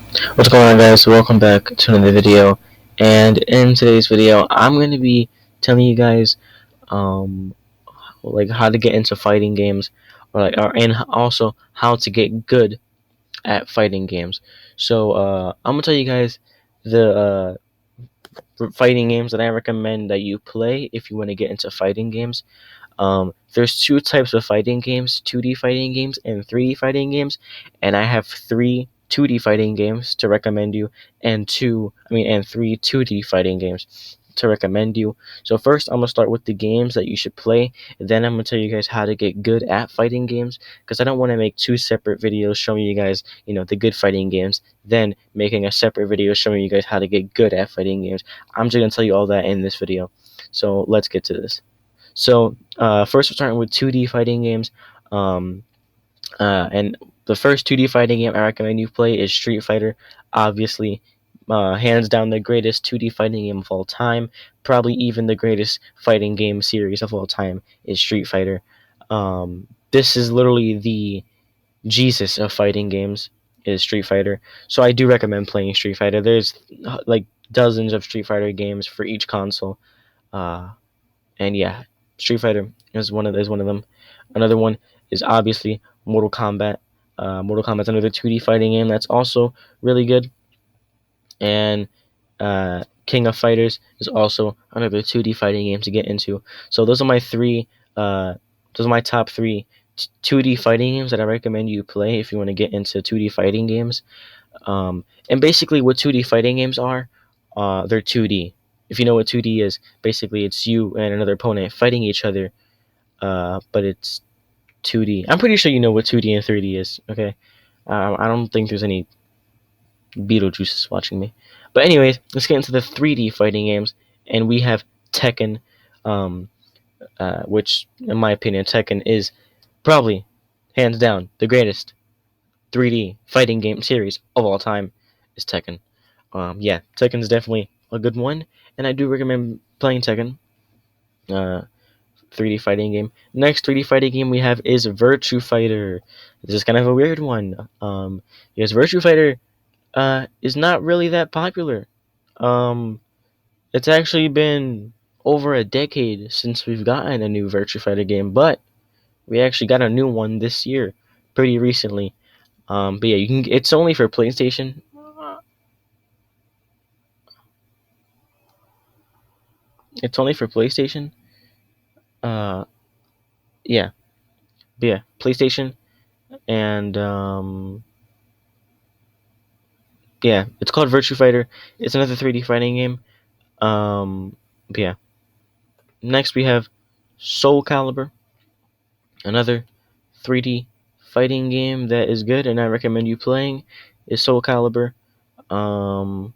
What's going on, guys? Welcome back to another video. And in today's video, I'm going to be telling you guys um like how to get into fighting games, and also how to get good at fighting games. So I'm gonna tell you guys the fighting games that I recommend that you play if you want to get into fighting games. There's two types of fighting games: 2D fighting games and 3D fighting games, and I have three 2D fighting games to recommend you, and three 2D fighting games to recommend you. So first, I'm gonna start with the games that you should play. Then I'm gonna tell you guys how to get good at fighting games, because I don't want to make two separate videos showing you guys, the good fighting games, then making a separate video showing you guys how to get good at fighting games. I'm just gonna tell you all that in this video. So let's get to this. So first, we're starting with 2D fighting games, um, and the first 2D fighting game I recommend you play is Street Fighter. Obviously, hands down the greatest 2D fighting game of all time. Probably even the greatest fighting game series of all time is Street Fighter. This is literally the Jesus of fighting games. Is Street Fighter. So I do recommend playing Street Fighter. There's like dozens of Street Fighter games for each console. Uh, and yeah, Street Fighter is one of them. Another one is obviously Mortal Kombat. Mortal Kombat's another 2D fighting game that's also really good. And King of Fighters is also another 2D fighting game to get into. So those are my three. Those are my top three 2D fighting games that I recommend you play if you want to get into 2D fighting games. And basically, what 2D fighting games are, they're 2D. If you know what 2D is, basically it's you and another opponent fighting each other, but it's 2D. I'm pretty sure you know what 2D and 3D is, okay? I don't think there's any Beetlejuices watching me. But anyways, let's get into the 3D fighting games, and we have Tekken, um, which, in my opinion, Tekken is probably, hands down, the greatest 3D fighting game series of all time is Tekken. Yeah, Tekken's definitely a good one, and I do recommend playing Tekken. 3D fighting game. Next 3D fighting game we have is Virtua Fighter. This is kind of a weird one. Because Virtua Fighter is not really that popular. Um, it's actually been over a decade since we've gotten a new Virtua Fighter game, but we actually got a new one this year, pretty recently. But yeah, you can. It's only for PlayStation. It's only for PlayStation. Uh, yeah, but yeah, PlayStation, and yeah, it's called Virtua Fighter. It's another 3D fighting game. But yeah, next we have Soul Calibur, another 3D fighting game that is good, and I recommend you playing. Is Soul Calibur. Um,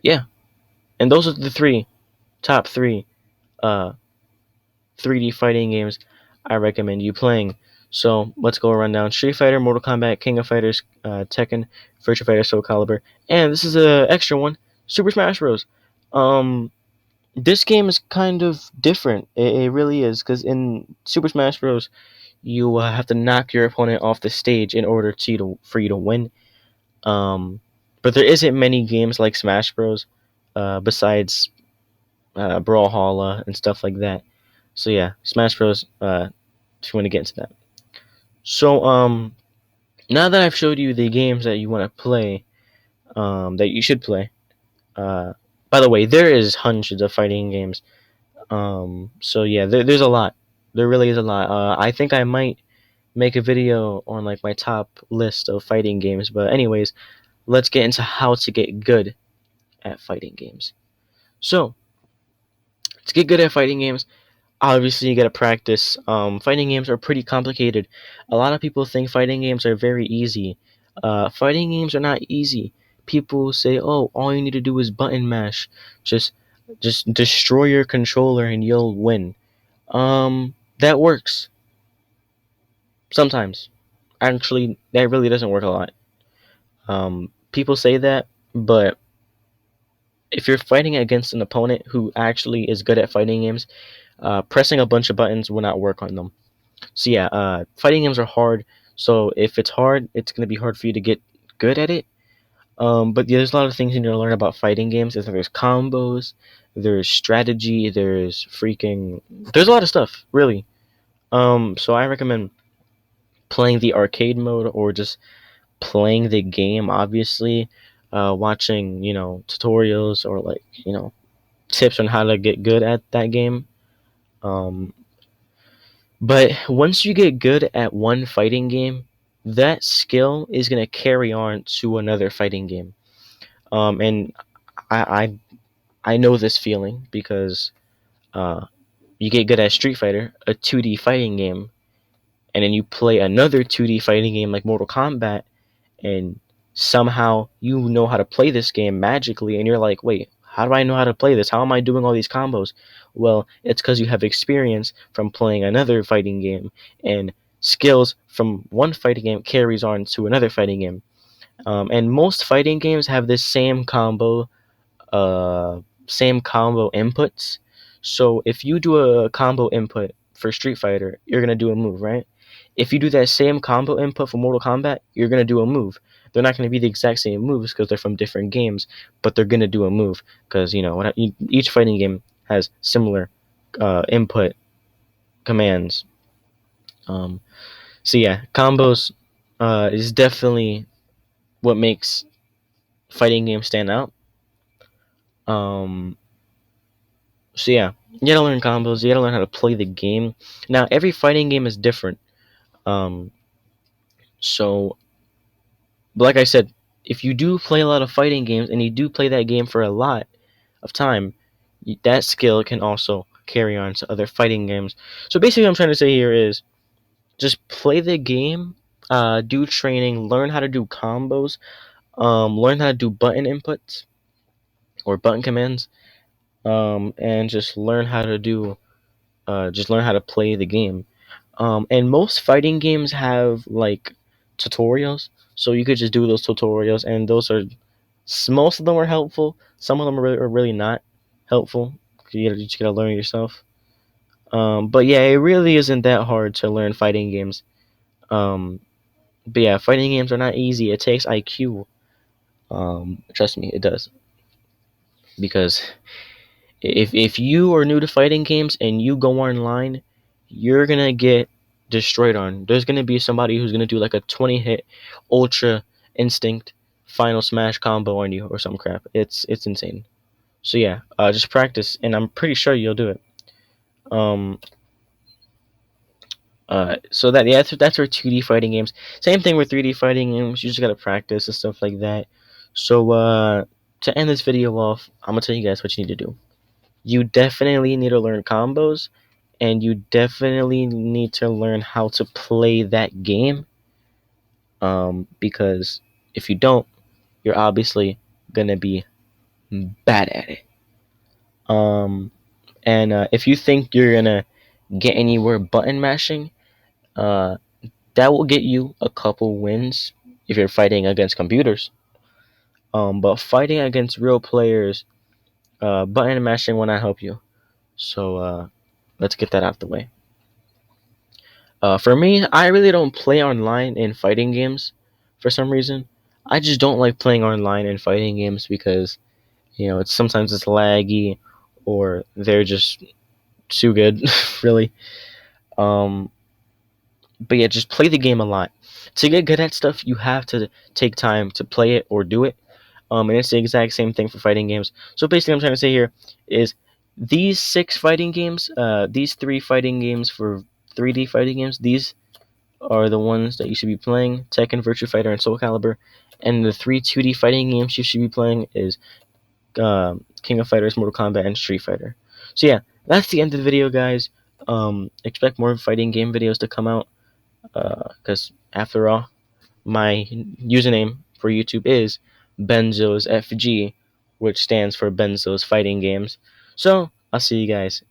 yeah, and those are the top three uh 3D fighting games I recommend you playing. So let's go run down Street Fighter, Mortal Kombat, King of Fighters, Tekken, Virtua Fighter, Soul Calibur, and this is a extra one, Super Smash Bros. Um, this game is kind of different. It really is, because in Super Smash Bros. You have to knock your opponent off the stage in order for you to win. But there isn't many games like Smash Bros. Besides Brawlhalla and stuff like that. So yeah, Smash Bros. If you want to get into that. So now that I've showed you the games that you want to play, that you should play. Uh, by the way, there is hundreds of fighting games. So yeah, there's a lot. There really is a lot. I think I might make a video on like my top list of fighting games. But anyways, let's get into how to get good at fighting games. So to get good at fighting games, obviously you gotta practice. Fighting games are pretty complicated. A lot of people think fighting games are very easy. Fighting games are not easy. People say, "Oh, all you need to do is button mash. Just, just destroy your controller and you'll win." That works sometimes. Actually, that really doesn't work a lot. People say that, but if you're fighting against an opponent who actually is good at fighting games, pressing a bunch of buttons will not work on them. So yeah, fighting games are hard. So if it's hard, it's gonna be hard for you to get good at it. But yeah, there's a lot of things you need to learn about fighting games. There's combos, there's strategy, there's a lot of stuff, really. So I recommend playing the arcade mode or just playing the game, obviously. Watching, tutorials or tips on how to get good at that game. Um, but once you get good at one fighting game, that skill is gonna carry on to another fighting game. And I I know this feeling because uh, you get good at Street Fighter, a 2D fighting game, and then you play another 2D fighting game like Mortal Kombat, and somehow you know how to play this game magically, and you're like, wait, how do I know how to play this? How am I doing all these combos? Well, it's because you have experience from playing another fighting game, and skills from one fighting game carries on to another fighting game. And most fighting games have this uh, same combo inputs. So if you do a combo input for Street Fighter, you're gonna do a move, right? If you do that same combo input for Mortal Kombat, you're gonna do a move. They're not gonna be the exact same moves because they're from different games, but they're gonna do a move because each fighting game has similar input commands. Um, so yeah, combos is definitely what makes fighting games stand out. Um, So yeah, you gotta learn combos. You gotta learn how to play the game. Now every fighting game is different. Um, so but like I said, if you do play a lot of fighting games and you do play that game for a lot of time, that skill can also carry on to other fighting games. So basically, what I'm trying to say here is just play the game, do training, learn how to do combos, learn how to do button inputs or button commands, and just learn how to play the game. And most fighting games have like tutorials, so you could just do those tutorials, and most of them are helpful. Some of them are really not helpful. You just gotta learn yourself. But yeah, it really isn't that hard to learn fighting games. But yeah, fighting games are not easy. It takes IQ. Trust me, it does. Because if you are new to fighting games and you go online, you're gonna get destroyed on. There's gonna be somebody who's gonna do like a 20 hit ultra instinct final smash combo on you or some crap. It's insane. So yeah, just practice, and I'm pretty sure you'll do it. Um, so that's for 2D fighting games. Same thing with 3D fighting games. You just gotta practice and stuff like that. So to end this video off, I'm gonna tell you guys what you need to do. You definitely need to learn combos, and you definitely need to learn how to play that game. Because if you don't, you're obviously gonna be bad at it. And if you think you're gonna get anywhere button mashing, uh, that will get you a couple wins if you're fighting against computers. But fighting against real players, button mashing will not help you. So let's get that out the way. For me, I really don't play online in fighting games for some reason. I just don't like playing online in fighting games because sometimes it's laggy or they're just too good, really. Um, but yeah, just play the game a lot. To get good at stuff, you have to take time to play it or do it. And it's the exact same thing for fighting games. So basically, what I'm trying to say here is these three fighting games for 3D fighting games, these are the ones that you should be playing: Tekken, Virtua Fighter, and Soul Calibur. And the three 2D fighting games you should be playing is King of Fighters, Mortal Kombat, and Street Fighter. So yeah, that's the end of the video, guys. Expect more fighting game videos to come out, because after all, my username for YouTube is Benzo's FG, which stands for Benzo's Fighting Games. So I'll see you guys